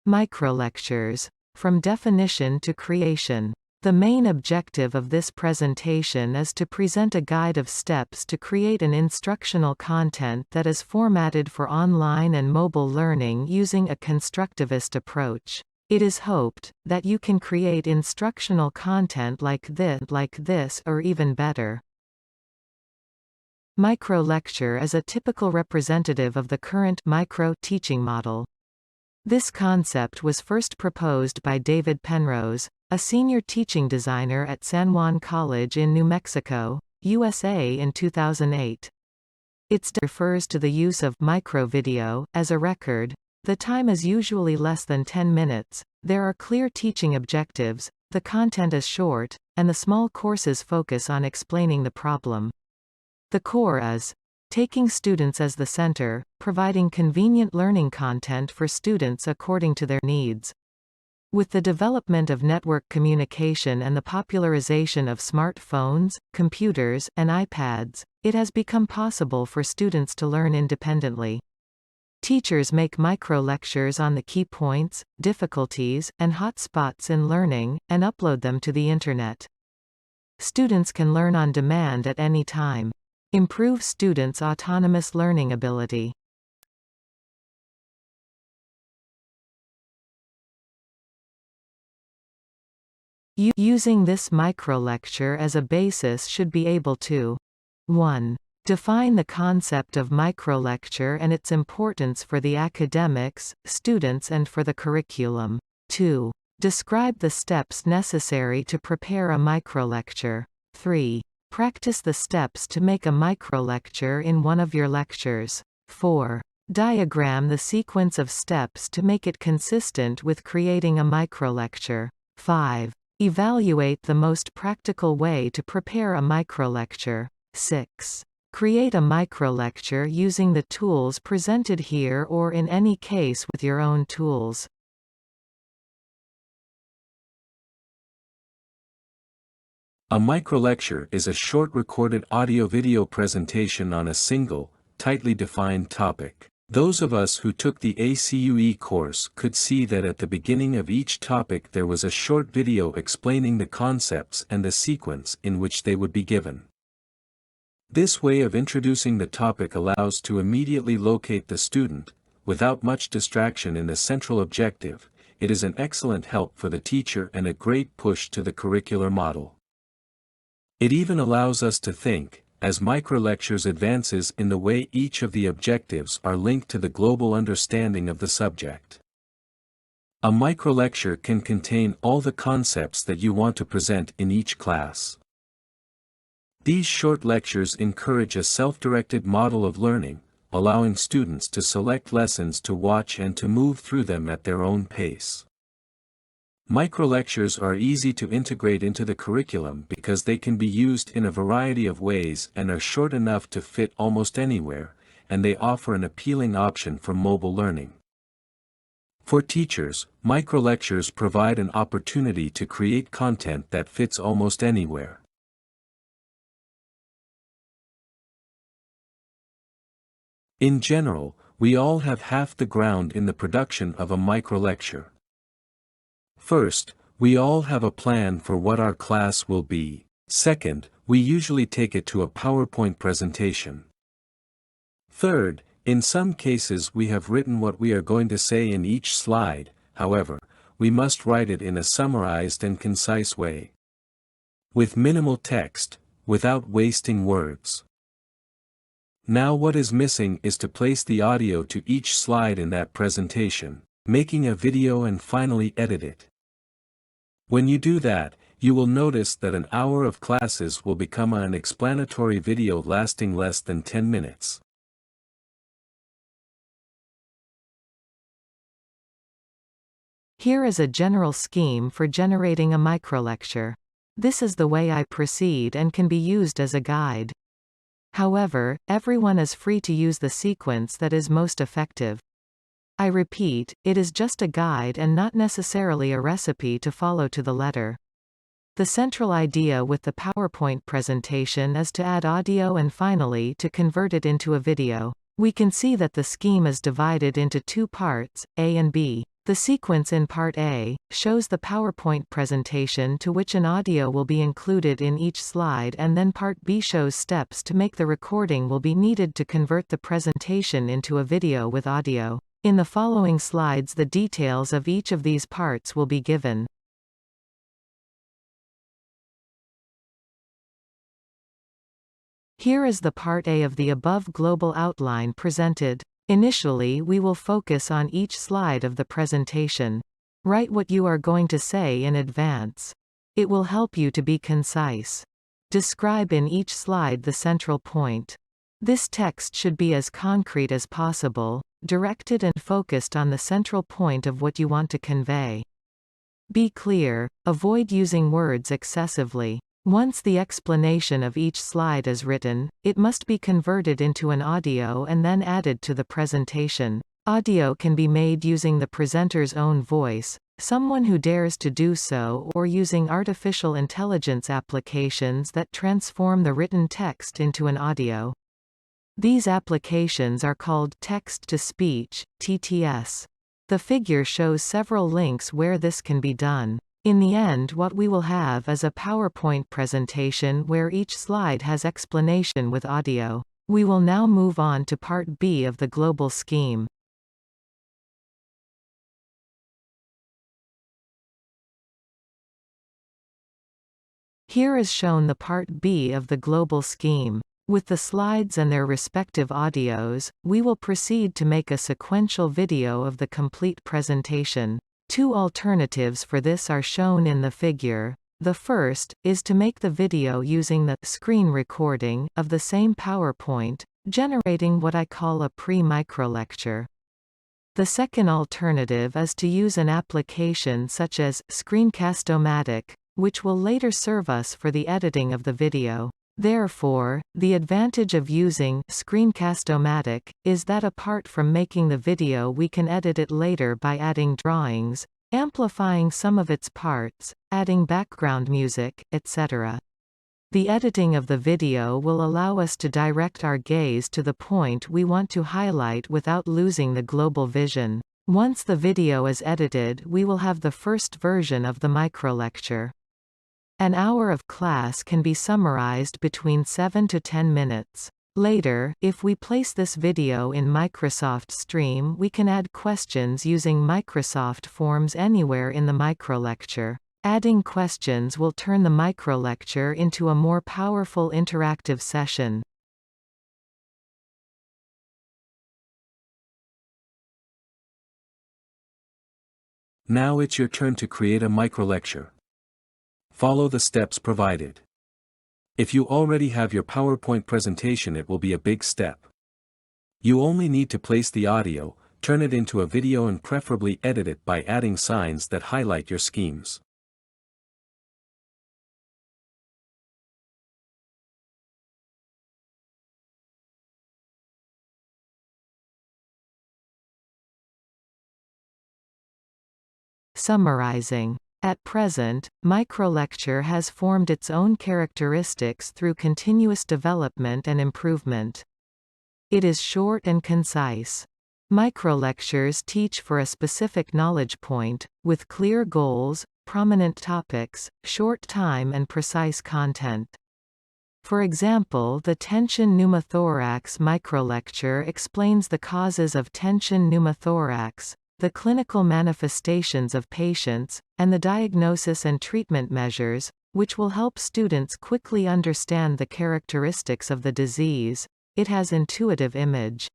Microlectures. From definition to creation. The main objective of this presentation is to present a guide of steps to create an instructional content that is formatted for online and mobile learning using a constructivist approach. It is hoped that you can create instructional content like this or even better. Microlecture is a typical representative of the current micro-teaching model. This concept was first proposed by David Penrose, a senior teaching designer at San Juan College in New Mexico, USA in 2008. It refers to the use of micro-video as a record. The time is usually less than 10 minutes, there are clear teaching objectives, the content is short, and the small courses focus on explaining the problem. The core is taking students as the center, providing convenient learning content for students according to their needs. With the development of network communication and the popularization of smartphones, computers, and iPads, it has become possible for students to learn independently. Teachers make microlectures on the key points, difficulties, and hot spots in learning, and upload them to the Internet. Students can learn on demand at any time. Improve students' autonomous learning ability. Using this microlecture as a basis should be able to 1. Define the concept of microlecture and its importance for the academics, students and for the curriculum. 2. Describe the steps necessary to prepare a microlecture. 3. Practice the steps to make a microlecture in one of your lectures. 4. Diagram the sequence of steps to make it consistent with creating a microlecture. 5. Evaluate the most practical way to prepare a microlecture. 6. Create a microlecture using the tools presented here or in any case with your own tools. A microlecture is a short recorded audio-video presentation on a single, tightly defined topic. Those of us who took the ACUE course could see that at the beginning of each topic there was a short video explaining the concepts and the sequence in which they would be given. This way of introducing the topic allows to immediately locate the student, without much distraction in the central objective. It is an excellent help for the teacher and a great push to the curricular model. It even allows us to think, as microlectures advances in the way each of the objectives are linked to the global understanding of the subject. A microlecture can contain all the concepts that you want to present in each class. These short lectures encourage a self-directed model of learning, allowing students to select lessons to watch and to move through them at their own pace. Microlectures are easy to integrate into the curriculum because they can be used in a variety of ways and are short enough to fit almost anywhere, and they offer an appealing option for mobile learning. For teachers, microlectures provide an opportunity to create content that fits almost anywhere. In general, we all have half the ground in the production of a microlecture. First, we all have a plan for what our class will be. Second, we usually take it to a PowerPoint presentation. Third, in some cases we have written what we are going to say in each slide, however, we must write it in a summarized and concise way. With minimal text, without wasting words. Now what is missing is to place the audio to each slide in that presentation, making a video and finally edit it. When you do that, you will notice that an hour of classes will become an explanatory video lasting less than 10 minutes. Here is a general scheme for generating a microlecture. This is the way I proceed and can be used as a guide. However, everyone is free to use the sequence that is most effective. I repeat, it is just a guide and not necessarily a recipe to follow to the letter. The central idea with the PowerPoint presentation is to add audio and finally to convert it into a video. We can see that the scheme is divided into two parts, A and B. The sequence in Part A shows the PowerPoint presentation to which an audio will be included in each slide, and then Part B shows steps to make the recording will be needed to convert the presentation into a video with audio. In the following slides, the details of each of these parts will be given. Here is the Part A of the above global outline presented. Initially, we will focus on each slide of the presentation. Write what you are going to say in advance. It will help you to be concise. Describe in each slide the central point. This text should be as concrete as possible, directed and focused on the central point of what you want to convey. Be clear, avoid using words excessively. Once the explanation of each slide is written, it must be converted into an audio and then added to the presentation. Audio can be made using the presenter's own voice, someone who dares to do so, or using artificial intelligence applications that transform the written text into an audio. These applications are called text-to-speech, TTS. The figure shows several links where this can be done. In the end, what we will have is a PowerPoint presentation where each slide has explanation with audio. We will now move on to Part B of the global scheme. Here is shown the Part B of the global scheme. With the slides and their respective audios, we will proceed to make a sequential video of the complete presentation. Two alternatives for this are shown in the figure. The first is to make the video using the screen recording of the same PowerPoint, generating what I call a pre-microlecture. The second alternative is to use an application such as Screencast-O-Matic, which will later serve us for the editing of the video. Therefore, the advantage of using Screencast-O-Matic is that apart from making the video, we can edit it later by adding drawings, amplifying some of its parts, adding background music, etc. The editing of the video will allow us to direct our gaze to the point we want to highlight without losing the global vision. Once the video is edited, we will have the first version of the microlecture. An hour of class can be summarized between 7 to 10 minutes. Later, if we place this video in Microsoft Stream, we can add questions using Microsoft Forms anywhere in the microlecture. Adding questions will turn the microlecture into a more powerful interactive session. Now it's your turn to create a microlecture. Follow the steps provided. If you already have your PowerPoint presentation, it will be a big step. You only need to place the audio, turn it into a video, and preferably edit it by adding signs that highlight your schemes. Summarizing. At present, Microlecture has formed its own characteristics through continuous development and improvement. It is short and concise. Microlectures teach for a specific knowledge point, with clear goals, prominent topics, short time and precise content. For example, the tension pneumothorax microlecture explains the causes of tension pneumothorax, the clinical manifestations of patients, and the diagnosis and treatment measures, which will help students quickly understand the characteristics of the disease. It has intuitive image.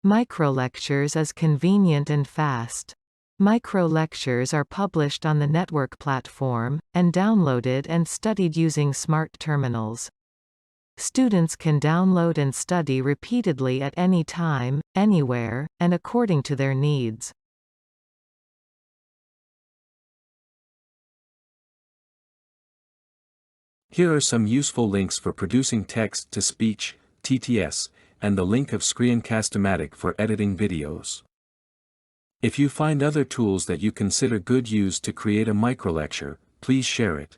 Microlectures is convenient and fast. Microlectures are published on the network platform, and downloaded and studied using smart terminals. Students can download and study repeatedly at any time, anywhere, and according to their needs. Here are some useful links for producing text-to-speech, TTS, and the link of Screencast-O-Matic for editing videos. If you find other tools that you consider good use to create a microlecture, please share it.